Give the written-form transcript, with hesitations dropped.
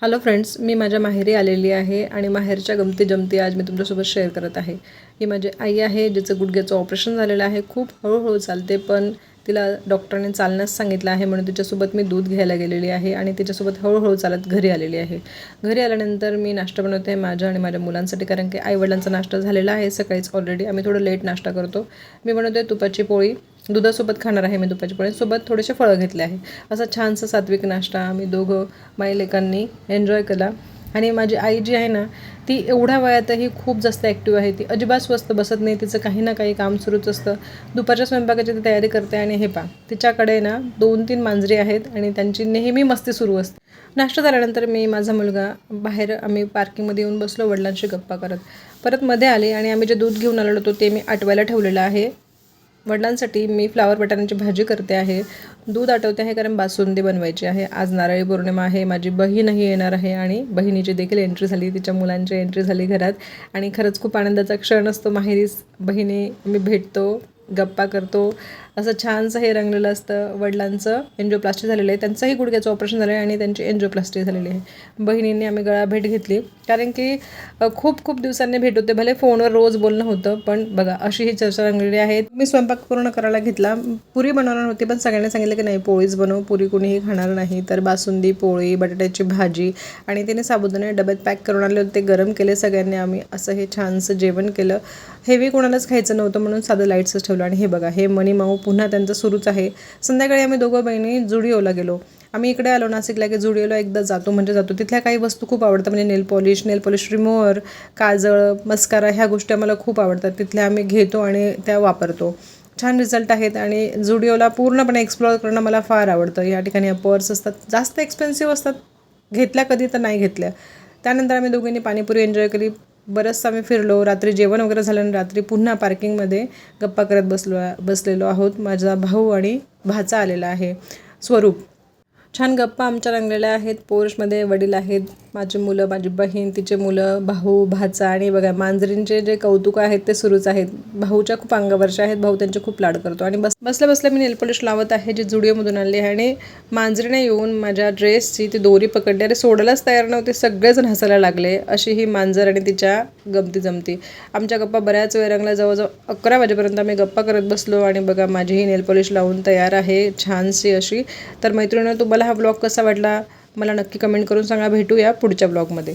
Hello friends, मी माझ्या माहेरी आलेली आहे आणि माहेरच्या गमती जमती आज मी तुमच्यासोबत शेअर करत आहे. ही माझी आई आहे जिचं गुडघ्याचं ऑपरेशन झालेलं आहे. खूप हळूहळू चालते, पण तिला डॉक्टरने चालण्यास सांगितलं आहे म्हणून तिच्यासोबत मी दूध घ्यायला गेलेली आहे आणि तिच्यासोबत हळूहळू चालत घरी आलेली आहे. घरी आल्यानंतर मी नाश्ता बनवते माझ्या आणि माझ्या मुलांसाठी, कारण की आईवडिलांचा नाश्ता झालेला आहे सकाळीच ऑलरेडी. आम्ही थोडं लेट नाश्ता करतो. मी बनवते तुपाची पोळी, दुधासोबत खाणार आहे मी तुपाची पोळी, सोबत थोडेसे फळं घेतले आहे. असा छानसा सात्विक नाश्ता आम्ही दोघं माईलेकांनी एन्जॉय केला. आणि माझी आई जी आहे ना, ती एवढ्या वयातही खूप जास्त ॲक्टिव्ह आहे. ती अजिबात स्वस्त बसत नाही, तिचं काही ना काही काम सुरूच असतं. दुपारच्या स्वयंपाकाची ती तयारी करते आणि हे पहा, तिच्याकडे ना 2-3 मांजरी आहेत आणि त्यांची नेहमी मस्ती सुरू असते. नाश्ता झाल्यानंतर मी, माझा मुलगा बाहेर आम्ही पार्किंगमध्ये येऊन बसलो वडिलांशी गप्पा करत. परत मध्ये आले आणि आम्ही जे दूध घेऊन आलेलो होतो ते मी आटवायला ठेवलेलं आहे. वडिलांसाठी मी फ्लावर बटाण्याची भाजी करते आहे, दूध आटवते आहे कारण बासुंदी बनवायची आहे. आज नारळी पौर्णिमा आहे, माझी बहीणही येणार आहे आणि बहिणीची देखील एंट्री झाली, तिच्या मुलांची एंट्री झाली घरात. आणि खरंच खूप आनंदाचा क्षण असतो माहेरीस. बहिणी मी भेटतो, गप्पा करतो, असं छानसं हे रंगलेलं असतं. वडिलांचं एन्जिओप्लास्टी झालेलं आहे, त्यांचंही गुडघ्याचं ऑपरेशन झालं आहे आणि त्यांची एन्जिओप्लास्टी झालेली आहे. बहिणींनी आम्ही गळा भेट घेतली, कारण की खूप दिवसांनी भेट होते. भले फोनवर रोज बोलणं होतं, पण बघा अशी ही चर्चा रंगलेली आहे. मी स्वयंपाक पूर्ण करायला घेतला. पुरी बनवणार होती, पण सगळ्यांनी सांगितलं की नाही, पोळीच बनव, पुरी कोणीही खाणार नाही. तर बासुंदी, पोळी, बटाट्याची भाजी आणि तिने साबुदाणे डब्यात पॅक करून आणले होते, ते गरम केले सगळ्यांनी. आम्ही असं हे छानसं जेवण केलं. हेवी कोणालाच खायचं नव्हतं म्हणून साधं लाईट्सच ठेवलं. आणि हे बघा, हे मनी माऊ पुन्हा त्यांचं सुरूच आहे. संध्याकाळी आम्ही दोघं बहिणी जुडिओला गेलो. आम्ही इकडे आलो नाशिकला की जुडिओला एकदा जातो म्हणजे जातो. तिथल्या काही वस्तू खूप आवडतात, म्हणजे नेल पॉलिश रिमूव्हर, काजळ, मस्कारा, ह्या गोष्टी आम्हाला खूप आवडतात. तिथल्या आम्ही घेतो आणि त्या वापरतो. छान रिझल्ट आहेत. आणि जुडिओला पूर्णपणे एक्सप्लोअर करणं मला फार आवडतं. या ठिकाणी पर्स असतात, जास्त एक्सपेन्सिव्ह असतात, घेतल्या कधी तर नाही घेतल्या. त्यानंतर आम्ही दोघींनी पाणीपुरी एन्जॉय केली. बरंचसं आम्ही फिरलो. रात्री जेवण वगैरे झाल्यानंतर रात्री पुन्हा पार्किंगमध्ये गप्पा करत बसलेलो आहोत. माझा भाऊ आणि भाचा आलेला आहे, स्वरूप. छान गप्पा आमच्या रंगलेल्या आहेत. पोर्शमध्ये वडील आहेत, माझी मुलं, माझी बहीण, तिचे मुलं, भाऊ, भाचा. आणि बघा मांजरींचे जे कौतुक आहेत ते सुरूच आहेत. भाऊच्या खूप अंगावरच्या आहेत, भाऊ त्यांचे खूप लाड करतो. आणि बसल्या मी नेलपॉलिश लावत आहे, जी जुडिओमधून आणली आहे. आणि मांजरीने येऊन माझ्या ड्रेसची ती दोरी पकडली, अरे सोडायलाच तयार नव्हते, सगळेजण हसायला लागले. अशी ही मांजर आणि तिच्या गमती जमती. आमच्या गप्पा बऱ्याच वेळ रंगल्या, जवळजवळ 11 वाजेपर्यंत आम्ही गप्पा करत बसलो. आणि बघा माझीही नेलपॉलिश लावून तयार आहे छानशी अशी. तर मैत्रिणींनो, तुम्हाला हा ब्लॉग कसा वाटला मला नक्की कमेंट करून सांगा. भेटूया पुढच्या ब्लॉगमध्ये.